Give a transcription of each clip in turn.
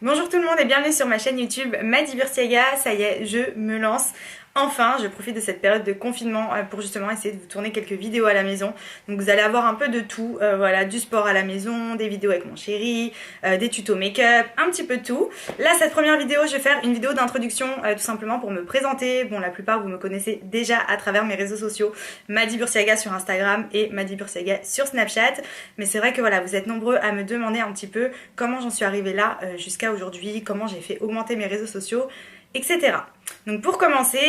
Bonjour tout le monde et bienvenue sur ma chaîne YouTube Mady Bursiaga. Ça y est, je me lance. Enfin, je profite de cette période de confinement pour justement essayer de vous tourner quelques vidéos à la maison. Donc vous allez avoir un peu de tout, voilà, du sport à la maison, des vidéos avec mon chéri, des tutos make-up, un petit peu de tout. Là, cette première vidéo, je vais faire une vidéo d'introduction tout simplement pour me présenter. Bon, la plupart vous me connaissez déjà à travers mes réseaux sociaux, Mady Bursiaga sur Instagram et Mady Bursiaga sur Snapchat. Mais c'est vrai que voilà, vous êtes nombreux à me demander un petit peu comment j'en suis arrivée là jusqu'à aujourd'hui, comment j'ai fait augmenter mes réseaux sociaux, etc. Donc pour commencer,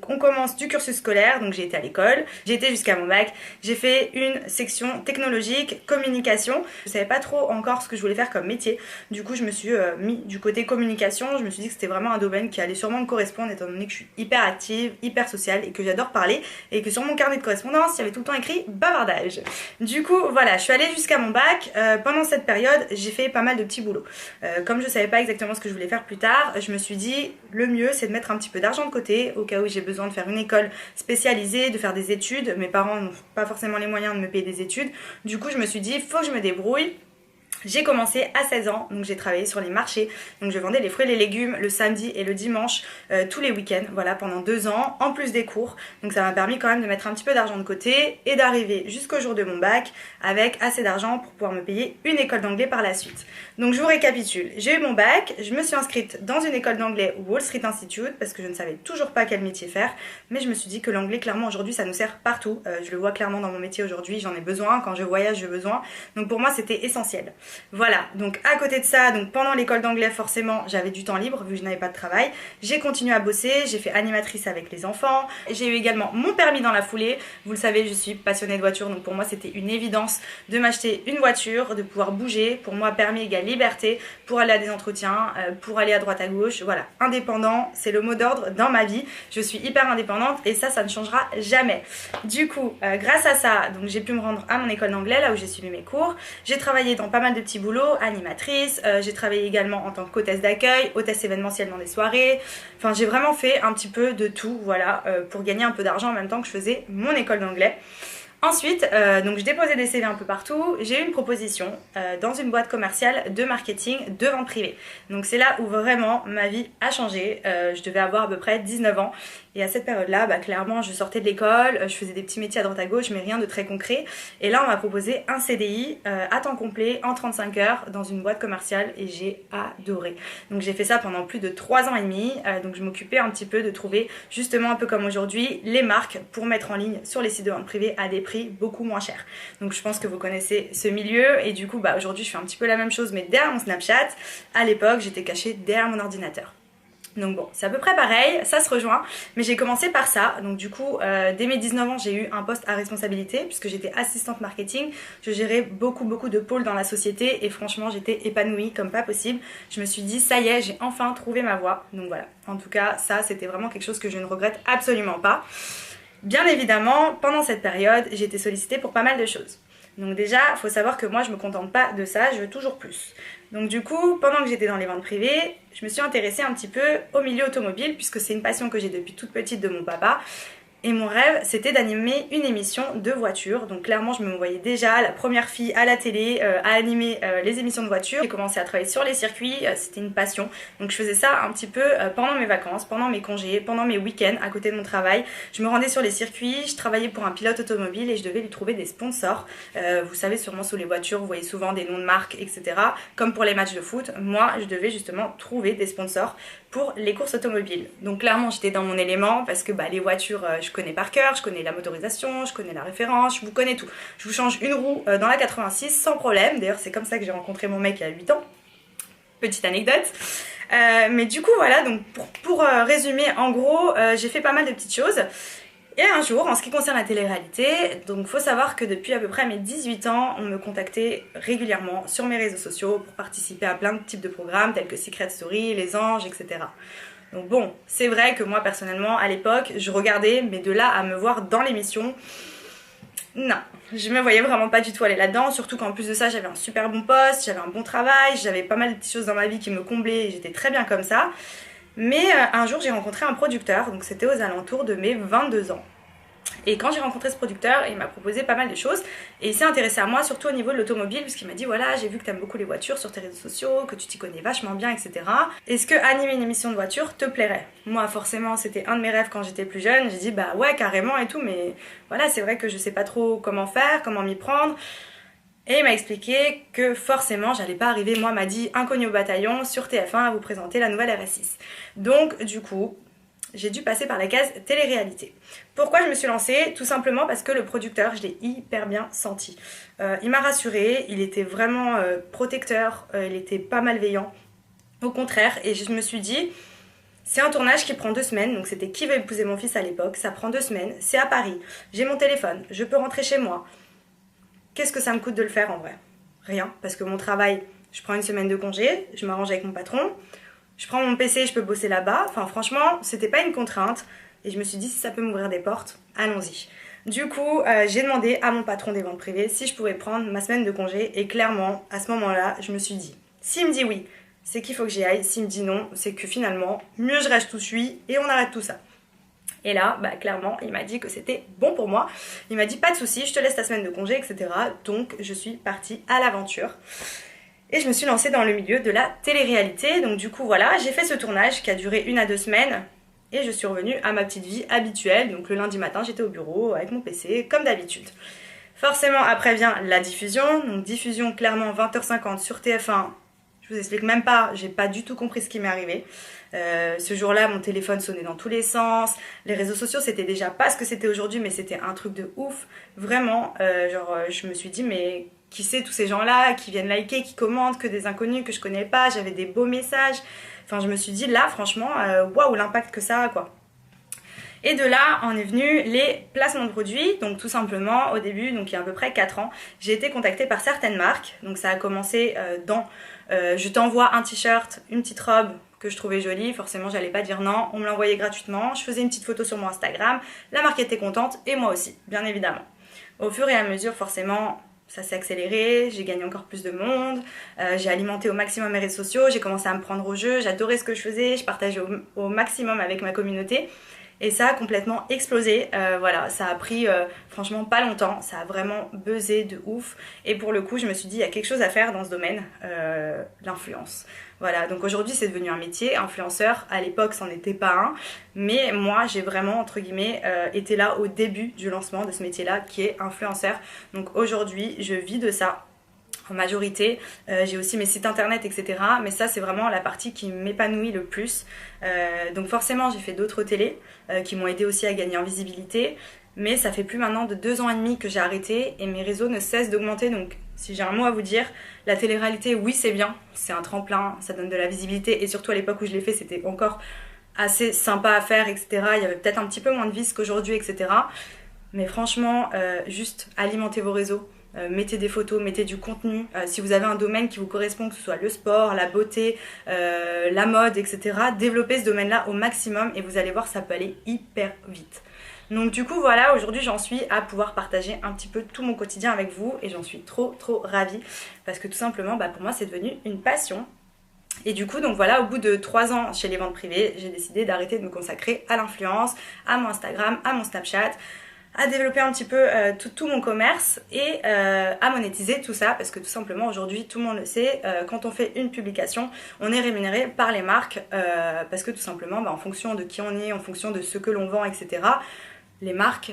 on commence du cursus scolaire, donc j'ai été à l'école, j'ai été jusqu'à mon bac, j'ai fait une section technologique, communication. Je savais pas trop encore ce que je voulais faire comme métier, du coup je me suis mis du côté communication, je me suis dit que c'était vraiment un domaine qui allait sûrement me correspondre étant donné que je suis hyper active, hyper sociale et que j'adore parler et que sur mon carnet de correspondance il y avait tout le temps écrit bavardage. Du coup voilà, je suis allée jusqu'à mon bac, pendant cette période j'ai fait pas mal de petits boulots. Comme je savais pas exactement ce que je voulais faire plus tard, je me suis dit le mieux c'est de mettre un petit peu d'argent de côté au cas où j'ai besoin de faire une école spécialisée, de faire des études. Mes parents n'ont pas forcément les moyens de me payer des études. Du coup, je me suis dit, faut que je me débrouille. J'ai commencé à 16 ans, donc j'ai travaillé sur les marchés, donc je vendais les fruits et les légumes le samedi et le dimanche, tous les week-ends, voilà, pendant 2 ans, en plus des cours. Donc ça m'a permis quand même de mettre un petit peu d'argent de côté et d'arriver jusqu'au jour de mon bac avec assez d'argent pour pouvoir me payer une école d'anglais par la suite. Donc je vous récapitule, j'ai eu mon bac, je me suis inscrite dans une école d'anglais Wall Street Institute parce que je ne savais toujours pas quel métier faire, mais je me suis dit que l'anglais clairement aujourd'hui ça nous sert partout, je le vois clairement dans mon métier aujourd'hui, j'en ai besoin, quand je voyage j'ai besoin, donc pour moi c'était essentiel. Voilà, donc à côté de ça, donc pendant l'école d'anglais forcément j'avais du temps libre vu que je n'avais pas de travail, j'ai continué à bosser, j'ai fait animatrice avec les enfants, j'ai eu également mon permis dans la foulée, vous le savez je suis passionnée de voiture donc pour moi c'était une évidence de m'acheter une voiture, de pouvoir bouger, pour moi permis égale liberté, pour aller à des entretiens, pour aller à droite à gauche, voilà, indépendant c'est le mot d'ordre dans ma vie, je suis hyper indépendante et ça ne changera jamais. Du coup, grâce à ça, donc j'ai pu me rendre à mon école d'anglais là où j'ai suivi mes cours, j'ai travaillé dans pas mal de petits boulots, animatrice, j'ai travaillé également en tant qu'hôtesse d'accueil, hôtesse événementielle dans des soirées, enfin j'ai vraiment fait un petit peu de tout, voilà, pour gagner un peu d'argent en même temps que je faisais mon école d'anglais. Ensuite, donc je déposais des CV un peu partout, j'ai eu une proposition dans une boîte commerciale de marketing de vente privée. Donc c'est là où vraiment ma vie a changé, je devais avoir à peu près 19 ans et à cette période-là, clairement je sortais de l'école, je faisais des petits métiers à droite à gauche mais rien de très concret. Et là on m'a proposé un CDI à temps complet en 35 heures dans une boîte commerciale et j'ai adoré. Donc j'ai fait ça pendant plus de 3 ans et demi, donc je m'occupais un petit peu de trouver justement un peu comme aujourd'hui les marques pour mettre en ligne sur les sites de vente privée à des prix beaucoup moins chers. Donc je pense que vous connaissez ce milieu et du coup aujourd'hui je fais un petit peu la même chose mais derrière mon Snapchat. À l'époque j'étais cachée derrière mon ordinateur. Donc bon, c'est à peu près pareil, ça se rejoint, mais j'ai commencé par ça, donc du coup, dès mes 19 ans, j'ai eu un poste à responsabilité, puisque j'étais assistante marketing, je gérais beaucoup de pôles dans la société, et franchement, j'étais épanouie comme pas possible. Je me suis dit, ça y est, j'ai enfin trouvé ma voie, donc voilà. En tout cas, ça, c'était vraiment quelque chose que je ne regrette absolument pas. Bien évidemment, pendant cette période, j'ai été sollicitée pour pas mal de choses. Donc déjà, il faut savoir que moi, je me contente pas de ça, je veux toujours plus. Donc du coup, pendant que j'étais dans les ventes privées, je me suis intéressée un petit peu au milieu automobile, puisque c'est une passion que j'ai depuis toute petite de mon papa. Et mon rêve, c'était d'animer une émission de voiture. Donc clairement, je me voyais déjà la première fille à la télé à animer les émissions de voiture. J'ai commencé à travailler sur les circuits, c'était une passion. Donc je faisais ça un petit peu pendant mes vacances, pendant mes congés, pendant mes week-ends à côté de mon travail. Je me rendais sur les circuits, je travaillais pour un pilote automobile et je devais lui trouver des sponsors. Vous savez sûrement sous les voitures, vous voyez souvent des noms de marques, etc. Comme pour les matchs de foot, moi je devais justement trouver des sponsors pour les courses automobiles. Donc clairement j'étais dans mon élément parce que les voitures je connais par cœur, je connais la motorisation, je connais la référence, je vous connais tout. Je vous change une roue dans la 86 sans problème, d'ailleurs c'est comme ça que j'ai rencontré mon mec il y a 8 ans. Petite anecdote. Mais du coup voilà, donc pour résumer en gros, j'ai fait pas mal de petites choses. Et un jour, en ce qui concerne la télé-réalité, donc faut savoir que depuis à peu près mes 18 ans, on me contactait régulièrement sur mes réseaux sociaux pour participer à plein de types de programmes tels que Secret Story, Les Anges, etc. Donc bon, c'est vrai que moi personnellement, à l'époque, je regardais, mais de là à me voir dans l'émission, non, je me voyais vraiment pas du tout aller là-dedans, surtout qu'en plus de ça, j'avais un super bon poste, j'avais un bon travail, j'avais pas mal de petites choses dans ma vie qui me comblaient et j'étais très bien comme ça. Mais un jour j'ai rencontré un producteur, donc c'était aux alentours de mes 22 ans. Et quand j'ai rencontré ce producteur, il m'a proposé pas mal de choses et il s'est intéressé à moi, surtout au niveau de l'automobile, puisqu'il m'a dit voilà, j'ai vu que tu aimes beaucoup les voitures sur tes réseaux sociaux, que tu t'y connais vachement bien, etc. Est-ce que animer une émission de voiture te plairait? Moi, forcément, c'était un de mes rêves quand j'étais plus jeune. J'ai dit bah ouais, carrément et tout, mais voilà, c'est vrai que je sais pas trop comment faire, comment m'y prendre. Et il m'a expliqué que forcément, j'allais pas arriver, moi, m'a dit inconnu au bataillon sur TF1 à vous présenter la nouvelle RS6. Donc, du coup, j'ai dû passer par la case télé-réalité. Pourquoi je me suis lancée? Tout simplement parce que le producteur, je l'ai hyper bien senti. Il m'a rassurée, il était vraiment protecteur, il était pas malveillant. Au contraire, et je me suis dit, c'est un tournage qui prend 2 semaines, donc c'était Qui veut épouser mon fils à l'époque, ça prend 2 semaines, c'est à Paris, j'ai mon téléphone, je peux rentrer chez moi. Qu'est-ce que ça me coûte de le faire en vrai? Rien, parce que mon travail, je prends 1 semaine de congé, je m'arrange avec mon patron, je prends mon PC, je peux bosser là-bas. Enfin, franchement, c'était pas une contrainte. Et je me suis dit, si ça peut m'ouvrir des portes, allons-y. Du coup, j'ai demandé à mon patron des ventes privées si je pouvais prendre ma semaine de congé. Et clairement, à ce moment-là, je me suis dit, s'il me dit oui, c'est qu'il faut que j'y aille. S'il me dit non, c'est que finalement, mieux je reste où je suis et on arrête tout ça. Et là, bah, clairement, il m'a dit que c'était bon pour moi. Il m'a dit, pas de souci, je te laisse ta semaine de congé, etc. Donc, je suis partie à l'aventure. Et je me suis lancée dans le milieu de la télé-réalité. Donc du coup voilà, j'ai fait ce tournage qui a duré 1 à 2 semaines. Et je suis revenue à ma petite vie habituelle. Donc le lundi matin, j'étais au bureau avec mon PC, comme d'habitude. Forcément, après vient la diffusion. Donc diffusion clairement 20h50 sur TF1. Je vous explique même pas, j'ai pas du tout compris ce qui m'est arrivé. Ce jour-là, mon téléphone sonnait dans tous les sens. Les réseaux sociaux, c'était déjà pas ce que c'était aujourd'hui, mais c'était un truc de ouf. Vraiment, je me suis dit, mais qui c'est tous ces gens-là qui viennent liker, qui commentent, que des inconnus que je connais pas. J'avais des beaux messages. Enfin, je me suis dit, là, franchement, waouh, l'impact que ça a, quoi. Et de là, en est venu les placements de produits. Donc tout simplement, au début, donc il y a à peu près 4 ans, j'ai été contactée par certaines marques. Donc ça a commencé dans je t'envoie un t-shirt, une petite robe que je trouvais jolie. Forcément, j'allais pas dire non. On me l'envoyait gratuitement. Je faisais une petite photo sur mon Instagram. La marque était contente et moi aussi, bien évidemment. Au fur et à mesure, forcément, ça s'est accéléré, j'ai gagné encore plus de monde, j'ai alimenté au maximum mes réseaux sociaux, j'ai commencé à me prendre au jeu, j'adorais ce que je faisais, je partageais au maximum avec ma communauté. Et ça a complètement explosé, voilà, ça a pris franchement pas longtemps, ça a vraiment buzzé de ouf. Et pour le coup, je me suis dit, il y a quelque chose à faire dans ce domaine, l'influence. Voilà, donc aujourd'hui c'est devenu un métier, influenceur, à l'époque c'en était pas un, mais moi j'ai vraiment, entre guillemets, été là au début du lancement de ce métier-là qui est influenceur. Donc aujourd'hui je vis de ça. En majorité, j'ai aussi mes sites internet, etc. Mais ça, c'est vraiment la partie qui m'épanouit le plus. Donc forcément, j'ai fait d'autres télés qui m'ont aidé aussi à gagner en visibilité. Mais ça fait plus maintenant de 2 ans et demi que j'ai arrêté et mes réseaux ne cessent d'augmenter. Donc si j'ai un mot à vous dire, la télé-réalité, oui, c'est bien. C'est un tremplin, ça donne de la visibilité. Et surtout à l'époque où je l'ai fait, c'était encore assez sympa à faire, etc. Il y avait peut-être un petit peu moins de vis qu'aujourd'hui, etc. Mais franchement, juste alimenter vos réseaux. Mettez des photos, mettez du contenu. Si vous avez un domaine qui vous correspond, que ce soit le sport, la beauté, la mode, etc., développez ce domaine-là au maximum et vous allez voir, ça peut aller hyper vite. Donc du coup, voilà, aujourd'hui j'en suis à pouvoir partager un petit peu tout mon quotidien avec vous et j'en suis trop ravie parce que tout simplement, pour moi, c'est devenu une passion. Et du coup, donc voilà, au bout de 3 ans chez les ventes privées, j'ai décidé d'arrêter de me consacrer à l'influence, à mon Instagram, à mon Snapchat, à développer un petit peu tout mon commerce et à monétiser tout ça parce que tout simplement aujourd'hui tout le monde le sait, quand on fait une publication on est rémunéré par les marques parce que tout simplement en fonction de qui on est, en fonction de ce que l'on vend, etc., les marques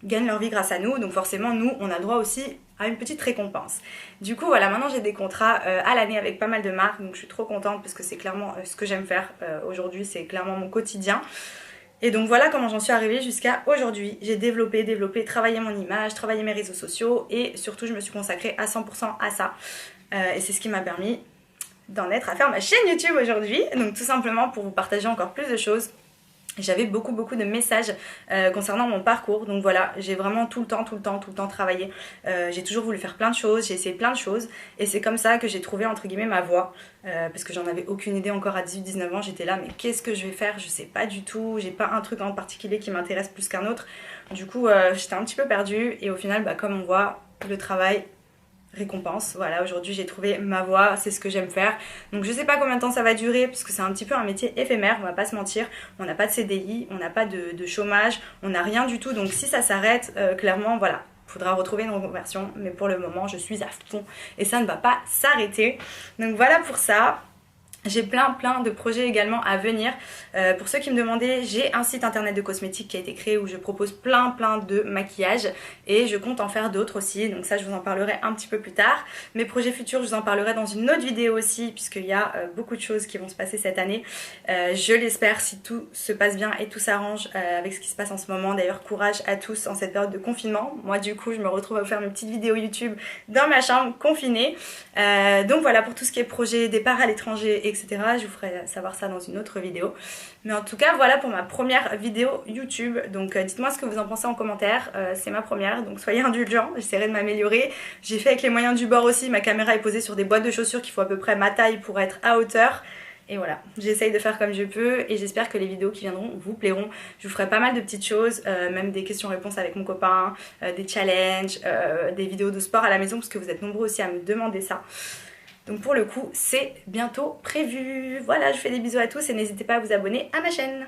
gagnent leur vie grâce à nous, donc forcément nous on a droit aussi à une petite récompense. Du coup voilà, maintenant j'ai des contrats à l'année avec pas mal de marques, donc je suis trop contente parce que c'est clairement ce que j'aime faire aujourd'hui, c'est clairement mon quotidien. Et donc voilà comment j'en suis arrivée jusqu'à aujourd'hui. J'ai développé, travaillé mon image, travaillé mes réseaux sociaux et surtout je me suis consacrée à 100% à ça. Et c'est ce qui m'a permis d'en être à faire ma chaîne YouTube aujourd'hui. Donc tout simplement pour vous partager encore plus de choses. J'avais beaucoup de messages concernant mon parcours, donc voilà, j'ai vraiment tout le temps travaillé. J'ai toujours voulu faire plein de choses, j'ai essayé plein de choses et c'est comme ça que j'ai trouvé entre guillemets ma voie parce que j'en avais aucune idée encore à 18-19 ans, j'étais là mais qu'est-ce que je vais faire, je sais pas du tout, j'ai pas un truc en particulier qui m'intéresse plus qu'un autre. Du coup j'étais un petit peu perdue et au final comme on voit, le travail récompense. Voilà, aujourd'hui j'ai trouvé ma voie, c'est ce que j'aime faire. Donc je sais pas combien de temps ça va durer, puisque c'est un petit peu un métier éphémère, on va pas se mentir. On n'a pas de CDI, on n'a pas de chômage, on n'a rien du tout. Donc si ça s'arrête, clairement, voilà. Faudra retrouver une reconversion, mais pour le moment je suis à fond et ça ne va pas s'arrêter. Donc voilà pour ça. J'ai plein de projets également à venir. Pour ceux qui me demandaient, j'ai un site internet de cosmétiques qui a été créé où je propose plein de maquillages et je compte en faire d'autres aussi, donc ça je vous en parlerai un petit peu plus tard. Mes projets futurs, je vous en parlerai dans une autre vidéo aussi, puisqu'il y a beaucoup de choses qui vont se passer cette année. Je l'espère, si tout se passe bien et tout s'arrange avec ce qui se passe en ce moment. D'ailleurs, courage à tous en cette période de confinement. Moi du coup, je me retrouve à vous faire mes petites vidéos YouTube dans ma chambre confinée. Donc voilà, pour tout ce qui est projet, départ à l'étranger, etc. Je vous ferai savoir ça dans une autre vidéo. Mais en tout cas, voilà pour ma première vidéo YouTube. Donc dites-moi ce que vous en pensez en commentaire. C'est ma première, donc soyez indulgents. J'essaierai de m'améliorer. J'ai fait avec les moyens du bord aussi. Ma caméra est posée sur des boîtes de chaussures qui font à peu près ma taille pour être à hauteur. Et voilà, j'essaye de faire comme je peux et j'espère que les vidéos qui viendront vous plairont. Je vous ferai pas mal de petites choses, même des questions-réponses avec mon copain, des challenges, des vidéos de sport à la maison parce que vous êtes nombreux aussi à me demander ça. Donc pour le coup, c'est bientôt prévu. Voilà, je fais des bisous à tous et n'hésitez pas à vous abonner à ma chaîne.